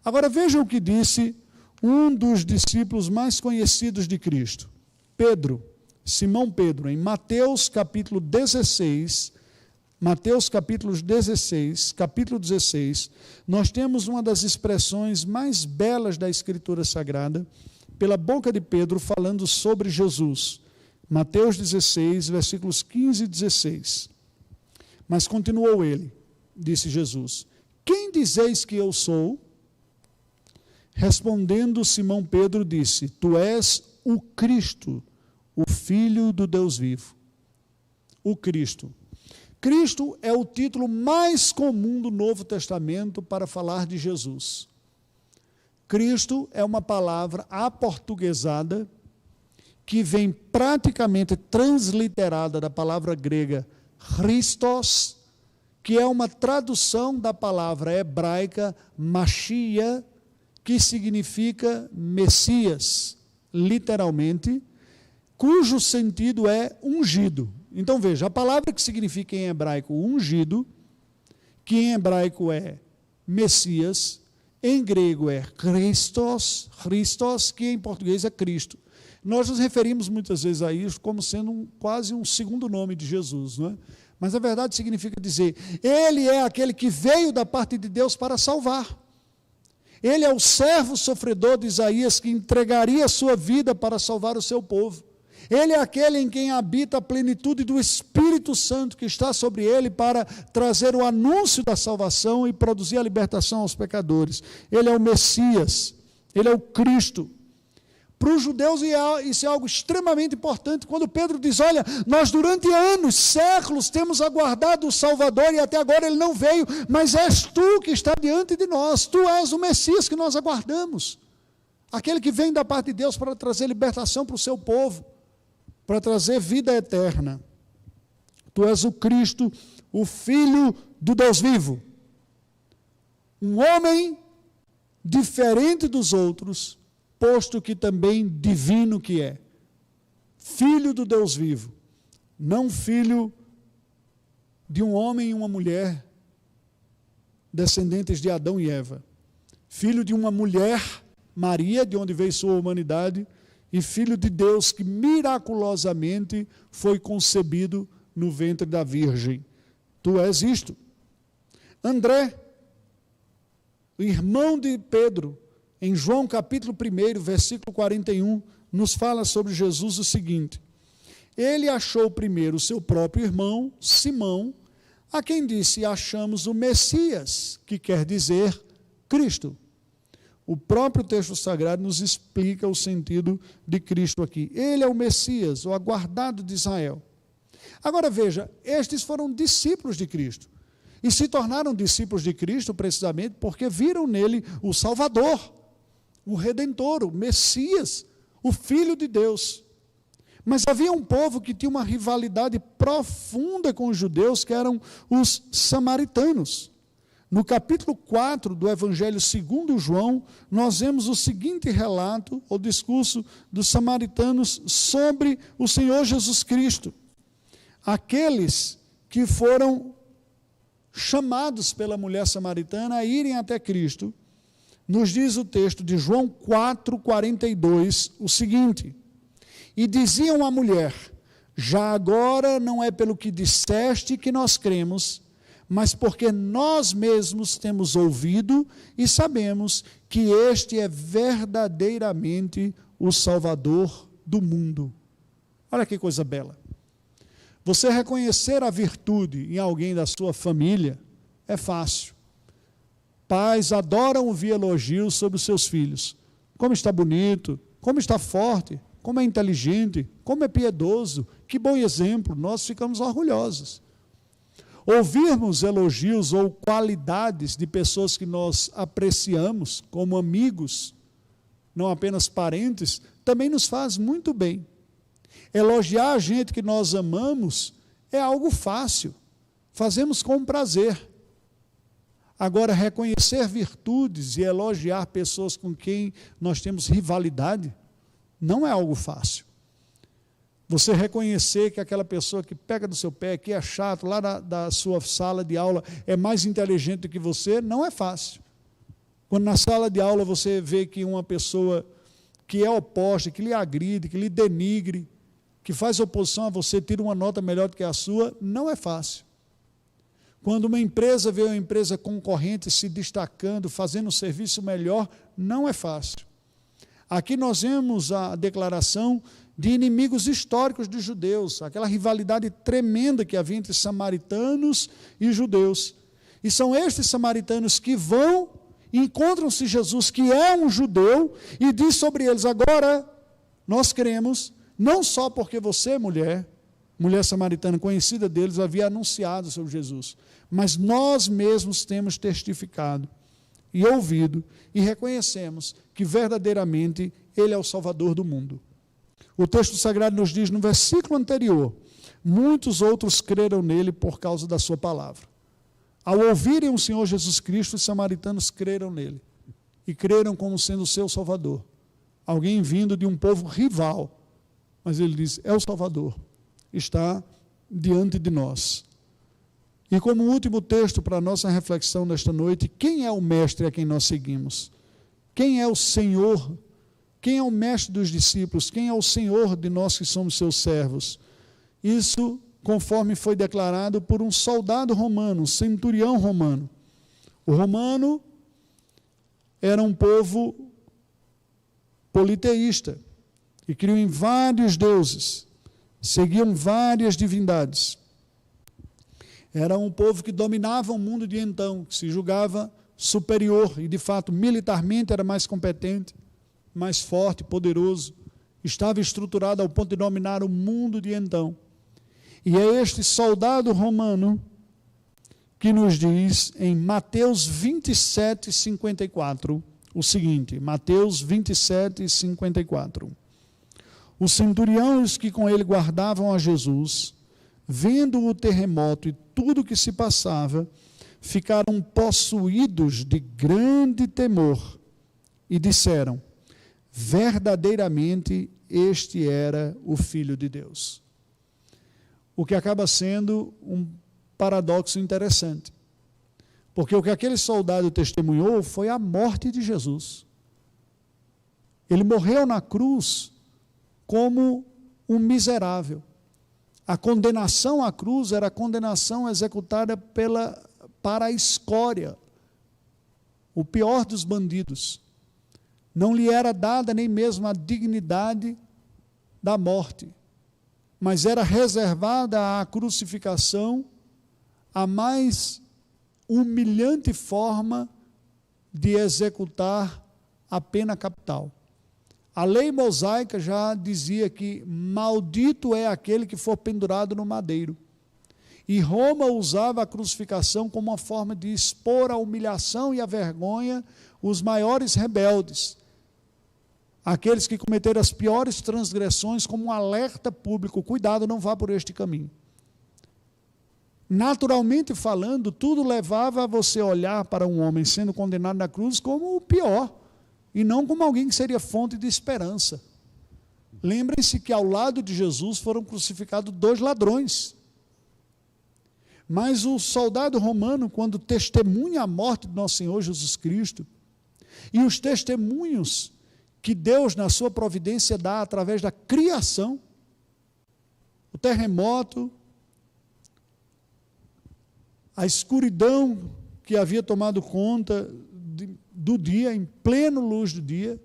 Agora vejam o que disse um dos discípulos mais conhecidos de Cristo, Pedro, Simão Pedro, em Mateus capítulo 16, capítulo 16, nós temos uma das expressões mais belas da Escritura Sagrada, pela boca de Pedro, falando sobre Jesus. Mateus 16, versículos 15 e 16. Mas continuou ele, disse Jesus: quem dizeis que eu sou? Respondendo Simão Pedro disse: tu és o Cristo, o Filho do Deus vivo. O Cristo. Cristo é o título mais comum do Novo Testamento para falar de Jesus. Cristo é uma palavra aportuguesada que vem praticamente transliterada da palavra grega Christos, que é uma tradução da palavra hebraica Machia, que significa Messias, literalmente, cujo sentido é ungido. Então veja, a palavra que significa em hebraico ungido, que em hebraico é Messias, em grego é Christos, que em português é Cristo. Nós nos referimos muitas vezes a isso como sendo quase um segundo nome de Jesus, não é? Mas na verdade significa dizer, ele é aquele que veio da parte de Deus para salvar. Ele é o servo sofredor de Isaías que entregaria a sua vida para salvar o seu povo. Ele é aquele em quem habita a plenitude do Espírito Santo que está sobre ele para trazer o anúncio da salvação e produzir a libertação aos pecadores. Ele é o Messias, ele é o Cristo. Para os judeus isso é algo extremamente importante. Quando Pedro diz, olha, nós durante anos, séculos, temos aguardado o Salvador e até agora ele não veio, mas és tu que está diante de nós, tu és o Messias que nós aguardamos. Aquele que vem da parte de Deus para trazer libertação para o seu povo, para trazer vida eterna. Tu és o Cristo, o Filho do Deus vivo. Um homem diferente dos outros, posto que também divino que é. Filho do Deus vivo. Não filho de um homem e uma mulher, descendentes de Adão e Eva. Filho de uma mulher, Maria, de onde veio sua humanidade, e filho de Deus que miraculosamente foi concebido no ventre da Virgem. Tu és isto. André, irmão de Pedro, em João capítulo 1, versículo 41, nos fala sobre Jesus o seguinte: ele achou primeiro o seu próprio irmão, Simão, a quem disse, achamos o Messias, que quer dizer Cristo. O próprio texto sagrado nos explica o sentido de Cristo aqui. Ele é o Messias, o aguardado de Israel. Agora veja, estes foram discípulos de Cristo. E se tornaram discípulos de Cristo precisamente porque viram nele o Salvador, o Redentor, o Messias, o Filho de Deus. Mas havia um povo que tinha uma rivalidade profunda com os judeus, que eram os samaritanos. No capítulo 4 do Evangelho segundo João, nós vemos o seguinte relato, o discurso dos samaritanos sobre o Senhor Jesus Cristo. Aqueles que foram chamados pela mulher samaritana a irem até Cristo, nos diz o texto de João 4:42 o seguinte: e diziam à mulher: já agora não é pelo que disseste que nós cremos, mas porque nós mesmos temos ouvido e sabemos que este é verdadeiramente o Salvador do mundo. Olha que coisa bela. Você reconhecer a virtude em alguém da sua família é fácil. Pais adoram ouvir elogios sobre os seus filhos. Como está bonito, como está forte, como é inteligente, como é piedoso, que bom exemplo, nós ficamos orgulhosos. Ouvirmos elogios ou qualidades de pessoas que nós apreciamos como amigos, não apenas parentes, também nos faz muito bem. Elogiar a gente que nós amamos é algo fácil, fazemos com prazer. Agora, reconhecer virtudes e elogiar pessoas com quem nós temos rivalidade, não é algo fácil. Você reconhecer que aquela pessoa que pega do seu pé, que é chato, lá da sua sala de aula, é mais inteligente do que você, não é fácil. Quando na sala de aula você vê que uma pessoa que é oposta, que lhe agride, que lhe denigre, que faz oposição a você, tira uma nota melhor do que a sua, não é fácil. Quando uma empresa vê uma empresa concorrente se destacando, fazendo um serviço melhor, não é fácil. Aqui nós vemos a declaração de inimigos históricos dos judeus, aquela rivalidade tremenda que havia entre samaritanos e judeus. E são estes samaritanos que vão, encontram-se Jesus, que é um judeu, e diz sobre eles: agora nós cremos, não só porque você, mulher samaritana conhecida deles, havia anunciado sobre Jesus, mas nós mesmos temos testificado e ouvido e reconhecemos que verdadeiramente Ele é o Salvador do mundo. O texto sagrado nos diz no versículo anterior: muitos outros creram nele por causa da sua palavra. Ao ouvirem o Senhor Jesus Cristo, os samaritanos creram nele e creram como sendo o seu Salvador. Alguém vindo de um povo rival, mas ele diz: é o Salvador, está diante de nós. E como último texto para a nossa reflexão nesta noite, quem é o mestre a quem nós seguimos? Quem é o Senhor? Quem é o mestre dos discípulos? Quem é o Senhor de nós que somos seus servos? Isso conforme foi declarado por um soldado romano, um centurião romano. O romano era um povo politeísta, que criam em vários deuses, seguiam várias divindades. Era um povo que dominava o mundo de então, que se julgava superior e, de fato, militarmente era mais competente, mais forte, poderoso, estava estruturado ao ponto de dominar o mundo de então. E é este soldado romano que nos diz em Mateus 27:54 o seguinte, Mateus 27:54. Os centuriões que com ele guardavam a Jesus, vendo o terremoto e tudo o que se passava, ficaram possuídos de grande temor e disseram: verdadeiramente este era o Filho de Deus. O que acaba sendo um paradoxo interessante, porque o que aquele soldado testemunhou foi a morte de Jesus. Ele morreu na cruz como um miserável. A condenação à cruz era a condenação executada para a escória, o pior dos bandidos. Não lhe era dada nem mesmo a dignidade da morte, mas era reservada à crucificação a mais humilhante forma de executar a pena capital. A lei mosaica já dizia que maldito é aquele que for pendurado no madeiro. E Roma usava a crucificação como uma forma de expor a humilhação e a vergonha os maiores rebeldes. aqueles que cometeram as piores transgressões, como um alerta público: cuidado, não vá por este caminho. Naturalmente falando, tudo levava a você olhar para um homem sendo condenado na cruz como o pior, e não como alguém que seria fonte de esperança. Lembrem-se que ao lado de Jesus foram crucificados 2 ladrões. Mas o soldado romano, quando testemunha a morte de nosso Senhor Jesus Cristo, e os testemunhos que Deus, na sua providência, dá através da criação, o terremoto, a escuridão que havia tomado conta do dia, em pleno luz do dia,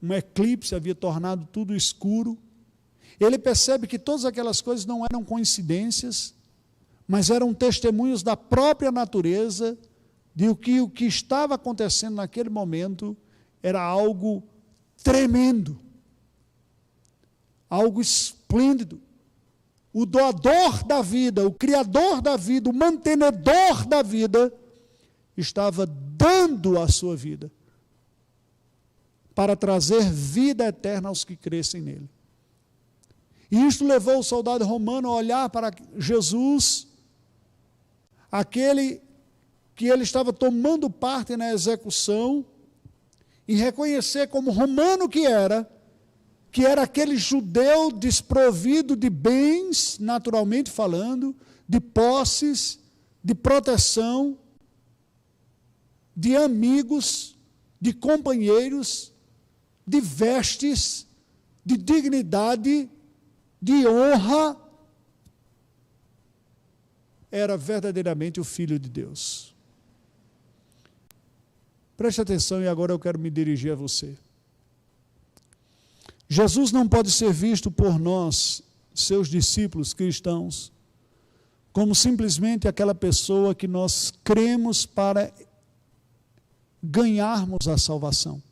um eclipse havia tornado tudo escuro. Ele percebe que todas aquelas coisas não eram coincidências, mas eram testemunhos da própria natureza, de que o que estava acontecendo naquele momento era algo tremendo, algo esplêndido. O doador da vida, o criador da vida, o mantenedor da vida, estava dando a sua vida para trazer vida eterna aos que crescem nele. E isto levou o soldado romano a olhar para Jesus, aquele que ele estava tomando parte na execução, e reconhecer como romano que era aquele judeu desprovido de bens, naturalmente falando, de posses, de proteção, de amigos, de companheiros, de vestes, de dignidade, de honra. Era verdadeiramente o Filho de Deus. Preste atenção, e agora eu quero me dirigir a você. Jesus não pode ser visto por nós, seus discípulos cristãos, como simplesmente aquela pessoa que nós cremos para ganharmos a salvação.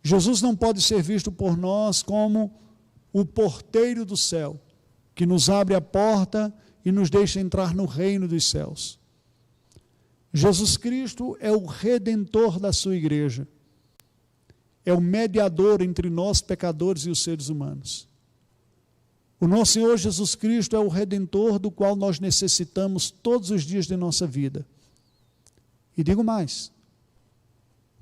Jesus não pode ser visto por nós como o porteiro do céu, que nos abre a porta e nos deixa entrar no reino dos céus. Jesus Cristo é o redentor da sua igreja. É o mediador entre nós, pecadores, e os seres humanos. O nosso Senhor Jesus Cristo é o redentor do qual nós necessitamos todos os dias de nossa vida. E digo mais,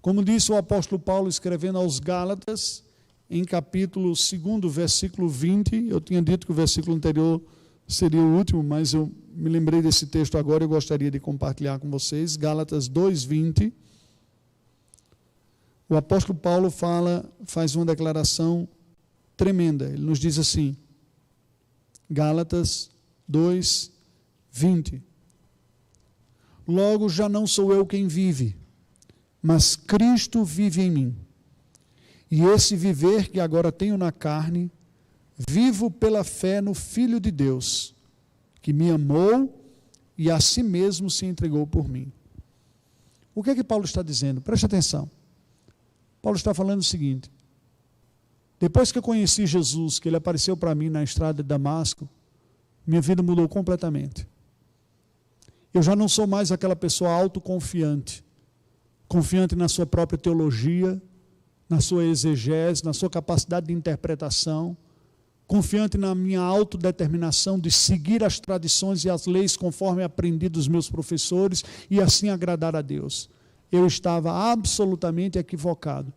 como disse o apóstolo Paulo escrevendo aos Gálatas, em capítulo 2, versículo 20, eu tinha dito que o versículo anterior seria o último, mas eu me lembrei desse texto agora e eu gostaria de compartilhar com vocês. Gálatas 2:20. O apóstolo Paulo faz uma declaração tremenda. Ele nos diz assim, Gálatas 2:20. Logo já não sou eu quem vive, mas Cristo vive em mim. E esse viver que agora tenho na carne, vivo pela fé no Filho de Deus, que me amou e a si mesmo se entregou por mim. O que é que Paulo está dizendo? Preste atenção. Paulo está falando o seguinte: depois que eu conheci Jesus, que ele apareceu para mim na estrada de Damasco, minha vida mudou completamente. Eu já não sou mais aquela pessoa autoconfiante, confiante na sua própria teologia, na sua exegese, na sua capacidade de interpretação, confiante na minha autodeterminação de seguir as tradições e as leis conforme aprendi dos meus professores e assim agradar a Deus. Eu estava absolutamente equivocado.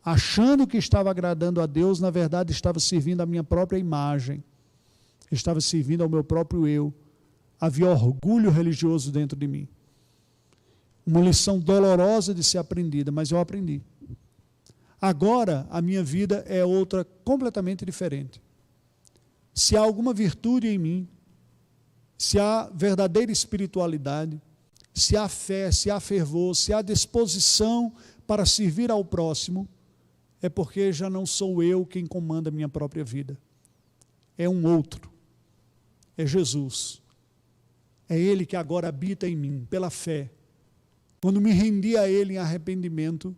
Achando que estava agradando a Deus, na verdade estava servindo a minha própria imagem, estava servindo ao meu próprio eu. Havia orgulho religioso dentro de mim. Uma lição dolorosa de ser aprendida, mas eu aprendi. Agora a minha vida é outra completamente diferente. Se há alguma virtude em mim, se há verdadeira espiritualidade, se há fé, se há fervor, se há disposição para servir ao próximo, é porque já não sou eu quem comanda a minha própria vida. É um outro. É Jesus. É Ele que agora habita em mim, pela fé. Quando me rendi a Ele em arrependimento,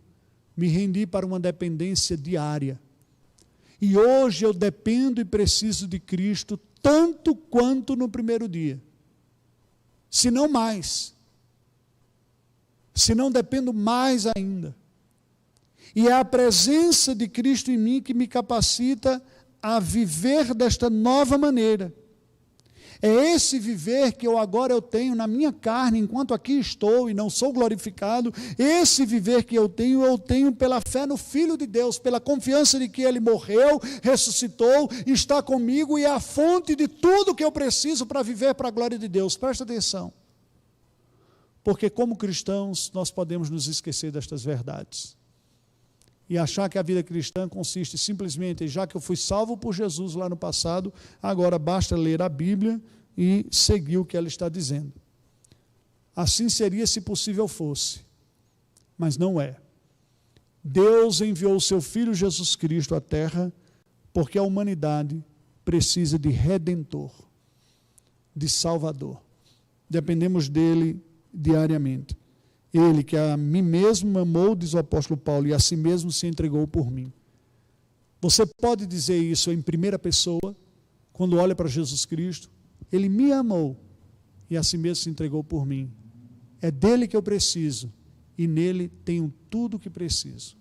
me rendi para uma dependência diária. E hoje eu dependo e preciso de Cristo tanto quanto no primeiro dia. Se não mais. Se não dependo mais ainda. E é a presença de Cristo em mim que me capacita a viver desta nova maneira. É esse viver que eu tenho na minha carne, enquanto aqui estou e não sou glorificado. Esse viver que eu tenho pela fé no Filho de Deus, pela confiança de que Ele morreu, ressuscitou, está comigo e é a fonte de tudo que eu preciso para viver para a glória de Deus. Presta atenção. Porque como cristãos, nós podemos nos esquecer destas verdades. E achar que a vida cristã consiste simplesmente, já que eu fui salvo por Jesus lá no passado, agora basta ler a Bíblia e seguir o que ela está dizendo. Assim seria se possível fosse, mas não é. Deus enviou o seu Filho Jesus Cristo à terra, porque a humanidade precisa de Redentor, de Salvador. Dependemos dele diariamente. Ele que a mim mesmo amou, diz o apóstolo Paulo, e a si mesmo se entregou por mim. Você pode dizer isso em primeira pessoa, quando olha para Jesus Cristo? Ele me amou e a si mesmo se entregou por mim. É dele que eu preciso e nele tenho tudo o que preciso.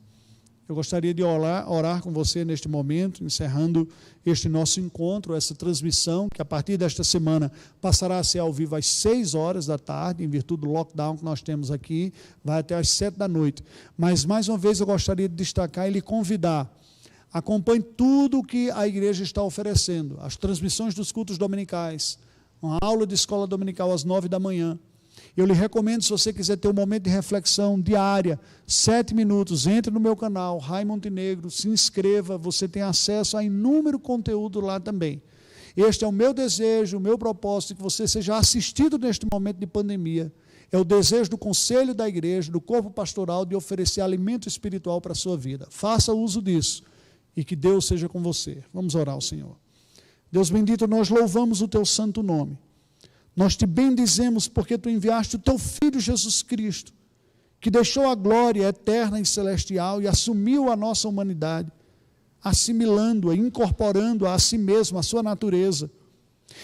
Eu gostaria de orar com você neste momento, encerrando este nosso encontro, essa transmissão, que a partir desta semana passará a ser ao vivo às 6 horas da tarde, em virtude do lockdown que nós temos aqui, vai até às 7 da noite. Mas, mais uma vez, eu gostaria de destacar e lhe convidar. Acompanhe tudo o que a igreja está oferecendo, as transmissões dos cultos dominicais, uma aula de escola dominical às 9 da manhã. Eu lhe recomendo, se você quiser ter um momento de reflexão diária, 7 minutos, entre no meu canal, Rai Montenegro, se inscreva, você tem acesso a inúmero conteúdo lá também. Este é o meu desejo, o meu propósito, que você seja assistido neste momento de pandemia. É o desejo do conselho da igreja, do corpo pastoral, de oferecer alimento espiritual para a sua vida. Faça uso disso e que Deus seja com você. Vamos orar ao Senhor. Deus bendito, nós louvamos o teu santo nome. Nós te bendizemos porque tu enviaste o teu Filho Jesus Cristo, que deixou a glória eterna e celestial e assumiu a nossa humanidade, assimilando-a, incorporando-a a si mesmo, a sua natureza.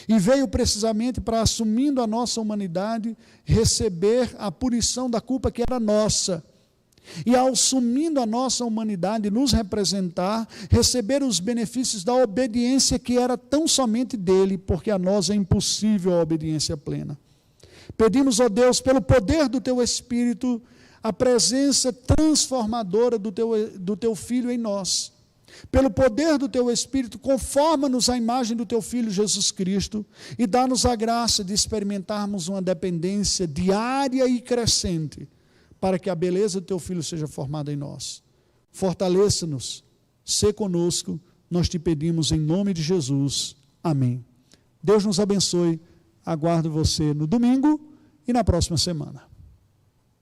E veio precisamente para, assumindo a nossa humanidade, receber a punição da culpa que era nossa. E ao assumindo a nossa humanidade, nos representar, receber os benefícios da obediência que era tão somente dele, porque a nós é impossível a obediência plena. Pedimos, ó Deus, pelo poder do teu Espírito, a presença transformadora do teu Filho em nós. Pelo poder do teu Espírito, conforma-nos à imagem do teu Filho Jesus Cristo e dá-nos a graça de experimentarmos uma dependência diária e crescente, para que a beleza do teu Filho seja formada em nós. Fortaleça-nos, sê conosco, nós te pedimos em nome de Jesus. Amém. Deus nos abençoe, aguardo você no domingo e na próxima semana.